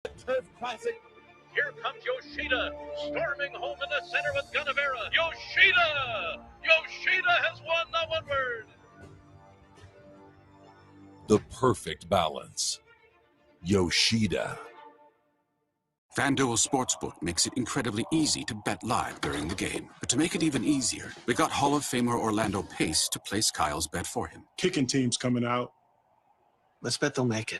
Turf Classic. Here comes Yoshida, storming home in the center with Gunnevera. Yoshida! Yoshida has won the one-word. The perfect balance. Yoshida. FanDuel Sportsbook makes it incredibly easy to bet live during the game. But to make it even easier, we got Hall of Famer Orlando Pace to place Kyle's bet for him. Kicking team's coming out. Let's bet they'll make it.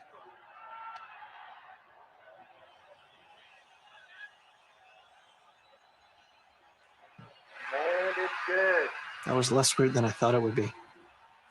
And it's good. That was less weird than I thought it would be.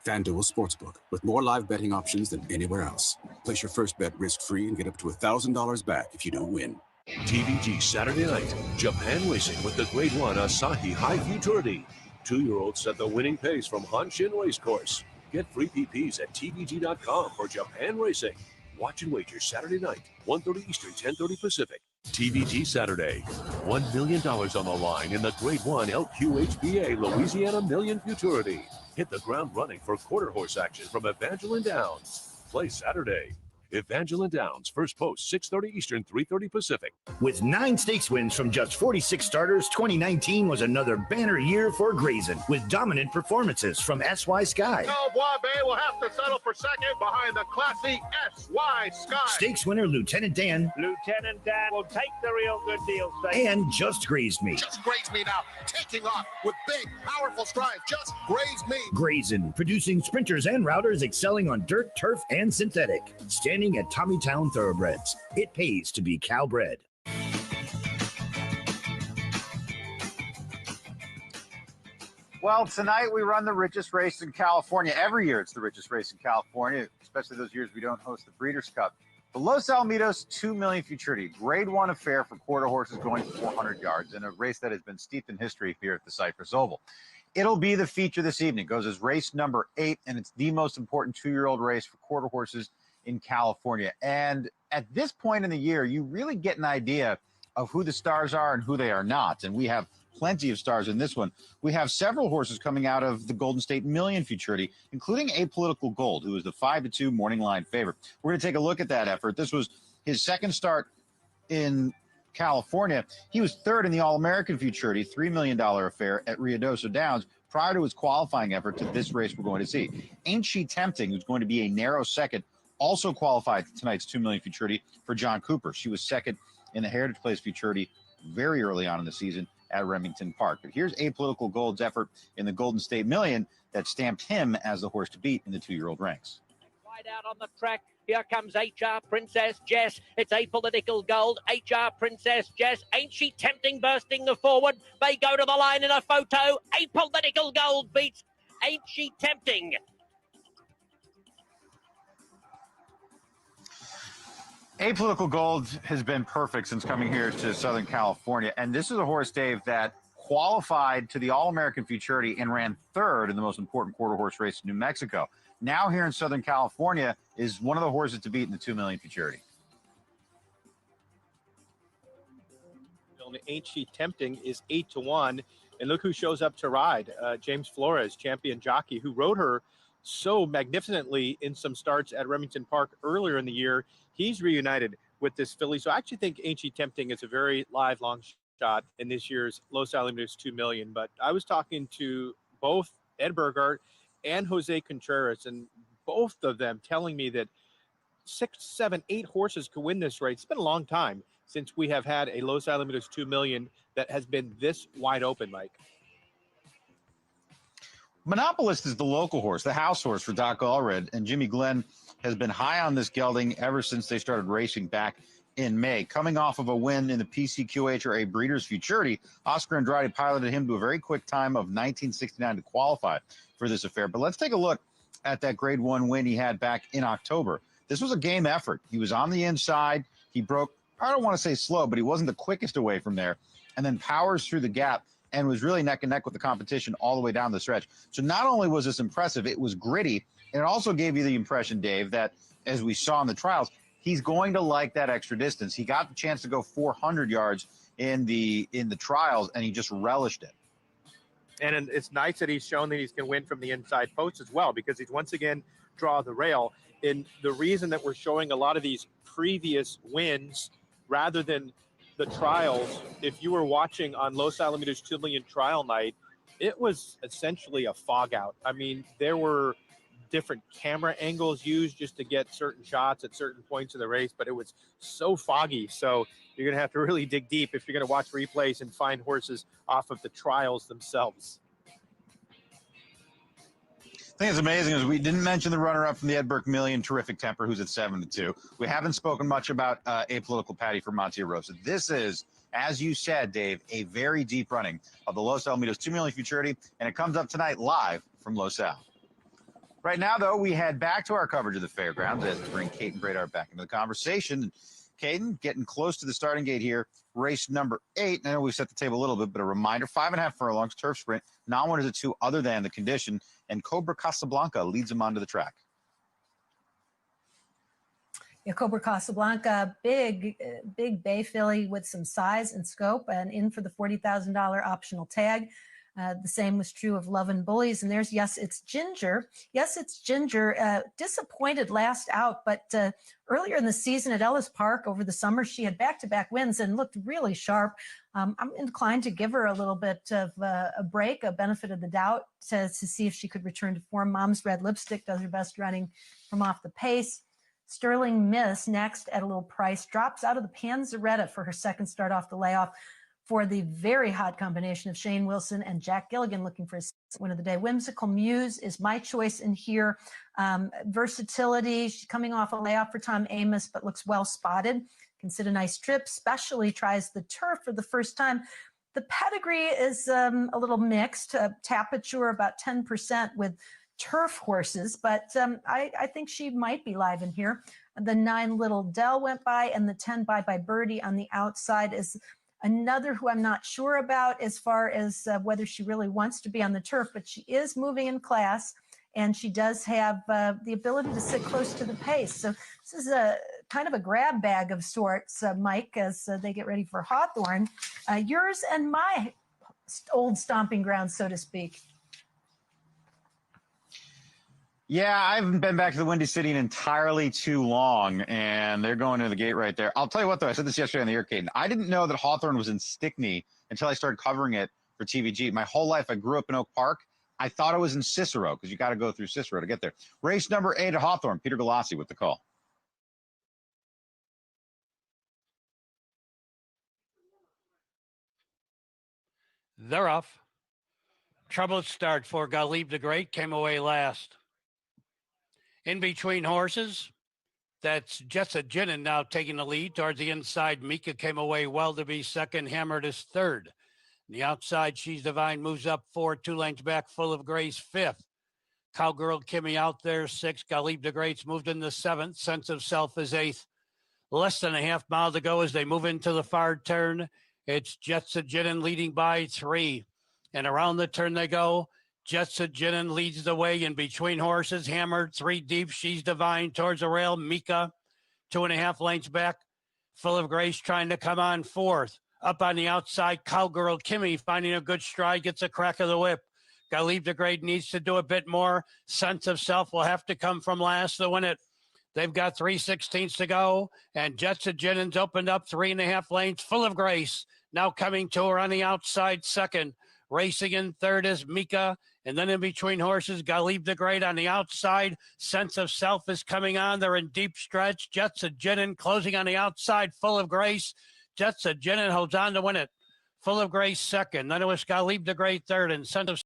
FanDuel Sportsbook, with more live betting options than anywhere else. Place your first bet risk-free and get up to $1,000 back if you don't win. TVG Saturday night. Japan Racing with the Grade 1 Asahi High Futurity. 2-year-olds set the winning pace from Hanshin Racecourse. Get free PPs at tvg.com for Japan Racing. Watch and wager Saturday night, 1:30 Eastern, 10:30 Pacific. TVG Saturday. $1 million on the line in the Grade 1 LQHBA Louisiana Million Futurity. Hit the ground running for quarter horse action from Evangeline Downs. Play Saturday. Evangeline Downs, first post, 6:30 Eastern, 3:30 Pacific. With 9 stakes wins from just 46 starters, 2019 was another banner year for Grayson, with dominant performances from SY Sky. Bois Bay will have to settle for second behind the classy SY Sky. Stakes winner Lieutenant Dan. Lieutenant Dan will take the real good deal. And Just Grazed Me. Just Grazed Me now, taking off with big, powerful strides. Just Grazed Me. Grayson, producing sprinters and routers excelling on dirt, turf, and synthetic. Standing at Tommytown Thoroughbreds. It pays to be Calbred. Well, tonight we run the richest race in California. Every year it's the richest race in California, especially those years we don't host the Breeders' Cup. The Los Alamitos 2 million Futurity, Grade 1 affair for quarter horses going 400 yards in a race that has been steeped in history here at the Cypress Oval. It'll be the feature this evening. It goes as race number 8, and it's the most important 2-year-old race for quarter horses in California. And at this point in the year, you really get an idea of who the stars are and who they are not. And we have plenty of stars in this one. We have several horses coming out of the Golden State Million Futurity, including Apolitical Gold, who is the 5-2 morning line favorite. We're going to take a look at that effort. This was his second start in California. He was third in the All-American Futurity, $3 million affair at Ruidoso Downs prior to his qualifying effort to this race we're going to see. Ain't She Tempting, who's going to be a narrow second, also qualified for tonight's 2 million Futurity for John Cooper. She was second in the Heritage Place Futurity very early on in the season at Remington Park. But here's Apolitical Gold's effort in the Golden State Million that stamped him as the horse to beat in the 2-year-old ranks. Right out on the track. Here comes HR Princess Jess. It's Apolitical Gold. HR Princess Jess. Ain't She Tempting bursting the forward? They go to the line in a photo. Apolitical Gold beats Ain't She Tempting. Apolitical Gold has been perfect since coming here to Southern California. And this is a horse, Dave, that qualified to the All-American Futurity and ran third in the most important quarter horse race in New Mexico. Now here in Southern California is one of the horses to beat in the 2 million Futurity. Ain't She Tempting is 8-1. And look who shows up to ride. James Flores, champion jockey, who rode her so magnificently in some starts at Remington Park earlier in the year. He's reunited with this filly. So I actually think Ain't She Tempting is a very live, long shot in this year's Los Alamitos 2 million. But I was talking to both Ed Burgart and Jose Contreras, and both of them telling me that 6, 7, 8 horses could win this race. It's been a long time since we have had a Los Alamitos 2 million that has been this wide open, Mike. Monopolist is the local horse, the house horse for Doc Allred, and Jimmy Glenn has been high on this gelding ever since they started racing back in May. Coming off of a win in the PCQH or a Breeders' Futurity, Oscar Andrade piloted him to a very quick time of 1969 to qualify for this affair. But let's take a look at that Grade 1 win he had back in October. This was a game effort. He was on the inside. He broke, I don't want to say slow, but he wasn't the quickest away from there, and then powers through the gap and was really neck and neck with the competition all the way down the stretch. So not only was this impressive, it was gritty, and it also gave you the impression, Dave, that as we saw in the trials, he's going to like that extra distance. He got the chance to go 400 yards in the trials, and he just relished it. And it's nice that he's shown that he's going to win from the inside post as well, because he's once again draw the rail. And the reason that we're showing a lot of these previous wins rather than the trials. If you were watching on Los Alamitos 2 million trial night, it was essentially a fog out. I mean, there were different camera angles used just to get certain shots at certain points of the race, but it was so foggy. So you're going to have to really dig deep if you're going to watch replays and find horses off of the trials themselves. I think it's amazing is we didn't mention the runner-up from the Ed Burke Million, Terrific Temper, who's at 7-2. We haven't spoken much about Apolitical Patty for Monterosa. This is, as you said, Dave, a very deep running of the Los Alamitos 2 million futurity, and it comes up tonight live from Los Al. Right now, though, we head back to our coverage of the Fairgrounds as we bring Kate and Bradart back into the conversation. Caden, getting close to the starting gate here, race number 8. I know we've set the table a little bit, but a reminder, 5.5 furlongs, turf sprint, non-winners of 2 other than the condition, and Cobra Casablanca leads them onto the track. Yeah, Cobra Casablanca, big bay filly with some size and scope, and in for the $40,000 optional tag. The same was true of Love and Bullies. And there's Yes, It's Ginger. Yes, It's Ginger. Disappointed last out, but earlier in the season at Ellis Park over the summer, she had back-to-back wins and looked really sharp. I'm inclined to give her a little bit of a break, a benefit of the doubt to see if she could return to form. Mom's Red Lipstick does her best running from off the pace. Sterling Miss next at a little price, drops out of the Panzeretta for her second start off the layoff for the very hot combination of Shane Wilson and Jack Gilligan looking for his win of the day. Whimsical Muse is my choice in here. Versatility, she's coming off a layoff for Tom Amos, but looks well spotted. Can sit a nice trip, especially tries the turf for the first time. The pedigree is a little mixed. Tapature about 10% with turf horses, but I think she might be live in here. The 9 Little Dell went by, and the 10 Bye Bye Birdie on the outside is another who I'm not sure about as far as whether she really wants to be on the turf, but she is moving in class, and she does have the ability to sit close to the pace. So this is a kind of a grab bag of sorts, Mike, as they get ready for Hawthorne. Yours and my old stomping ground, so to speak. Yeah, I haven't been back to the Windy City in entirely too long, and they're going to the gate right there. I'll tell you what, though, I said this yesterday on the air, Caden. I didn't know that Hawthorne was in Stickney until I started covering it for TVG. My whole life, I grew up in Oak Park. I thought it was in Cicero because you got to go through Cicero to get there. Race number 8 at Hawthorne. Peter Galassi with the call. They're off. Troubled start for Galib the Great, came away last. In between horses, that's Jessa Ginin now taking the lead. Towards the inside, Mika came away well to be second. Hammered is third. On the outside, She's Divine moves up 4, 2 lengths back. Full of Grace, 5th. Cowgirl Kimmy out there, 6th. Galib the Great's moved in the 7th. Sense of Self is 8th. Less than a half mile to go as they move into the far turn. It's Jessa Ginin leading by 3. And around the turn they go. Jessa Ginin leads the way in between horses. Hammered, 3 deep. She's Divine towards the rail. Mika, 2.5 lengths back. Full of Grace trying to come on 4th. Up on the outside, Cowgirl Kimmy finding a good stride, gets a crack of the whip. Galib the Great needs to do a bit more. Sense of Self will have to come from last to win it. They've got 3/16 to go, and Jessa Ginin's opened up 3.5 lengths. Full of Grace now coming to her on the outside, second. Racing in third is Mika. And then in between horses, Galib the Great on the outside. Sense of Self is coming on. They're in deep stretch. Jessa Ginin closing on the outside. Full of Grace. Jessa Ginin holds on to win it. Full of Grace second. Then it was Galib the Great third. And Sense of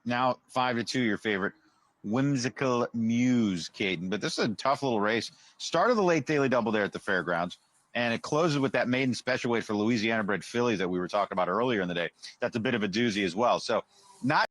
Now 5-2, your favorite. Whimsical Muse, Caden. But this is a tough little race. Started the late daily double there at the Fairgrounds, and it closes with that maiden special weight for Louisiana bred filly that we were talking about earlier in the day. That's a bit of a doozy as well. So not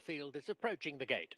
the field is approaching the gate.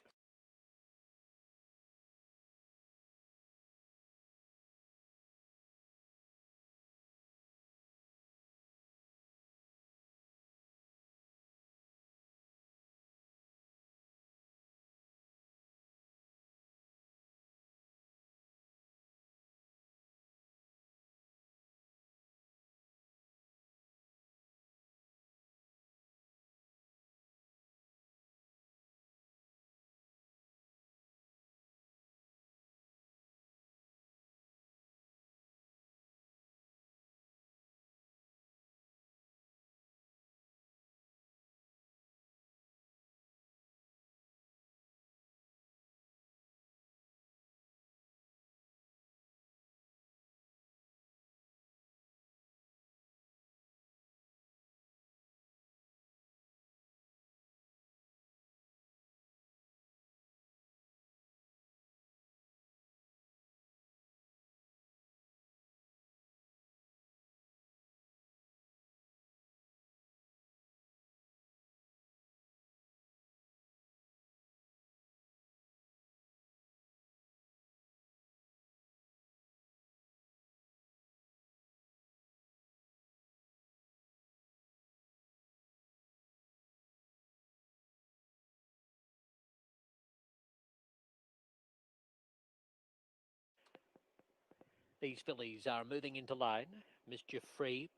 These fillies are moving into line. Mischief Free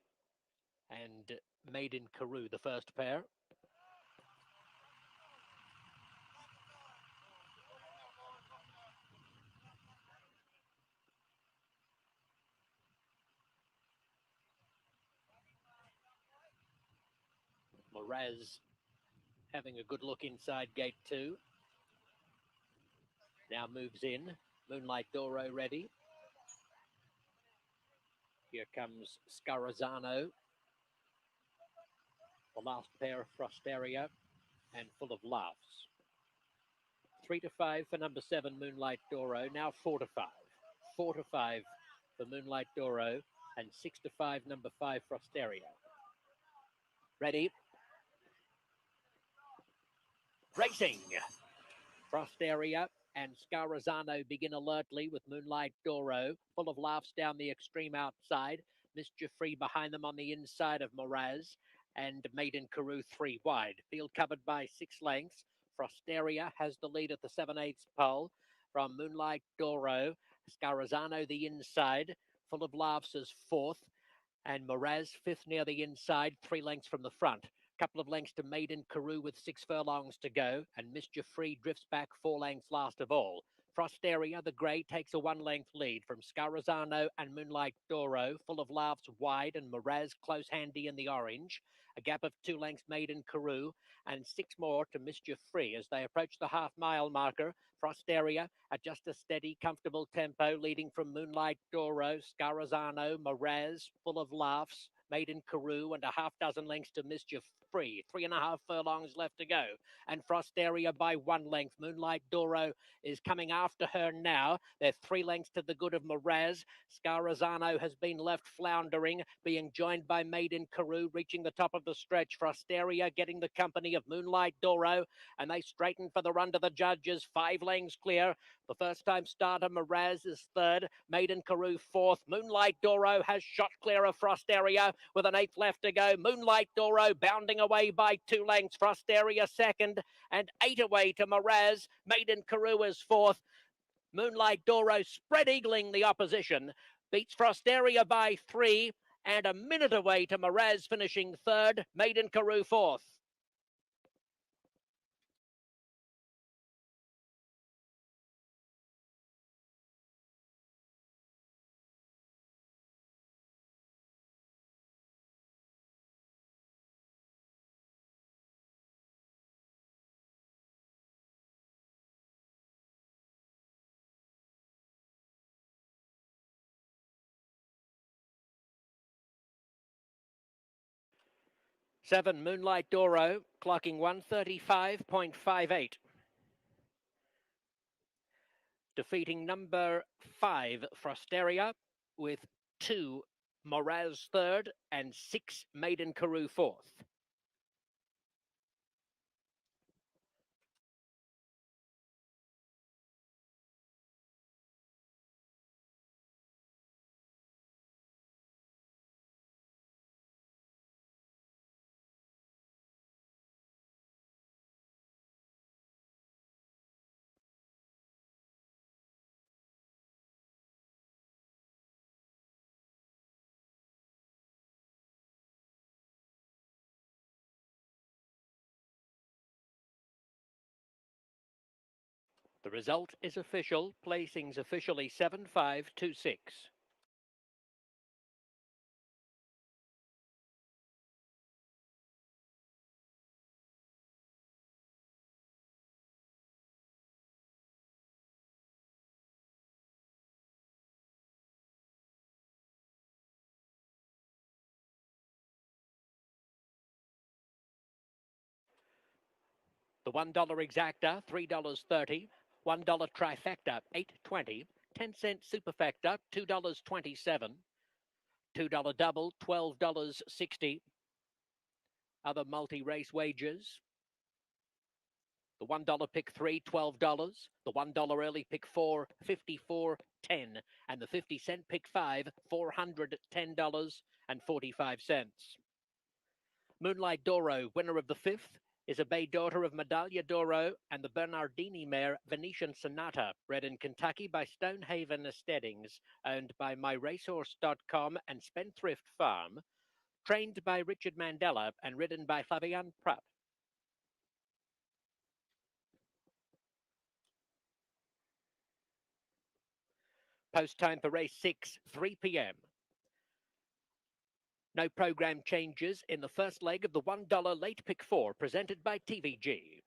and Maiden Carew, the first pair. Moraz having a good look inside gate 2. Now moves in. Moonlight Doro ready. Here comes Scarazano. The last pair, Frosteria and Full of Laughs. 3 to 5 for number 7, Moonlight Doro. Now 4 to 5. 4 to 5 for Moonlight Doro and 6 to 5, number 5, Frosteria. Ready. Racing. Frosteria and Scarazano begin alertly with Moonlight Doro. Full of Laughs down the extreme outside. Mischief Free behind them on the inside of Moraz. And Maiden Carew 3 wide. Field covered by 6 lengths. Frosteria has the lead at the 7/8 pole from Moonlight Doro. Scarazano the inside. Full of Laughs is 4th. And Moraz 5th near the inside, 3 lengths from the front. Couple of lengths to Maiden Carew with 6 furlongs to go, and Mischief Free drifts back 4 lengths last of all. Frosteria, the grey, takes a 1-length lead from Scarazano and Moonlight Doro. Full of Laughs wide, and Moraz close handy in the orange. A gap of 2 lengths Maiden Carew, and 6 more to Mischief Free as they approach the half-mile marker. Frosteria at just a steady, comfortable tempo, leading from Moonlight Doro, Scarazano, Moraz, Full of Laughs, Maiden Carew, and a half dozen lengths to Mischief Free. 3.5 furlongs left to go. And Frosteria by 1 length. Moonlight Doro is coming after her now. They're 3 lengths to the good of Moraz. Scarazano has been left floundering, being joined by Maiden Carew, reaching the top of the stretch. Frosteria getting the company of Moonlight Doro, and they straighten for the run to the judges. 5 lengths clear. The first-time starter, Moraz, is 3rd. Maiden Carew 4th. Moonlight Doro has shot clear of Frosteria with an 8th left to go. Moonlight Doro bounding away by 2 lengths. Frosteria 2nd and 8 away to Moraz. Maiden Carew is 4th. Moonlight Doro spread-eagling the opposition. Beats Frosteria by 3 and a minute away to Moraz finishing 3rd. Maiden Carew 4th. Seven, Moonlight Doro, clocking 135.58. Defeating number 5, Frosteria, with 2, Moraz 3rd, and 6, Maiden Carew 4th. The result is official. Placings officially 7-5-2-6. The $1 exacta, $3.30. $1 trifecta, $8.20. 10-cent superfecta, $2.27. $2 double, $12.60. Other multi-race wagers. The $1 pick 3, $12. The $1 early pick 4, $54.10. And the 50-cent pick 5, $410.45. Moonlight Doro, winner of the 5th, is a bay daughter of Medaglia Doro and the Bernardini mare Venetian Sonata, bred in Kentucky by Stonehaven Steadings, owned by MyRacehorse.com and Spendthrift Farm, trained by Richard Mandela and ridden by Fabian Pratt. Post time for race 6, 3 p.m. No program changes in the first leg of the $1 late pick 4 presented by TVG.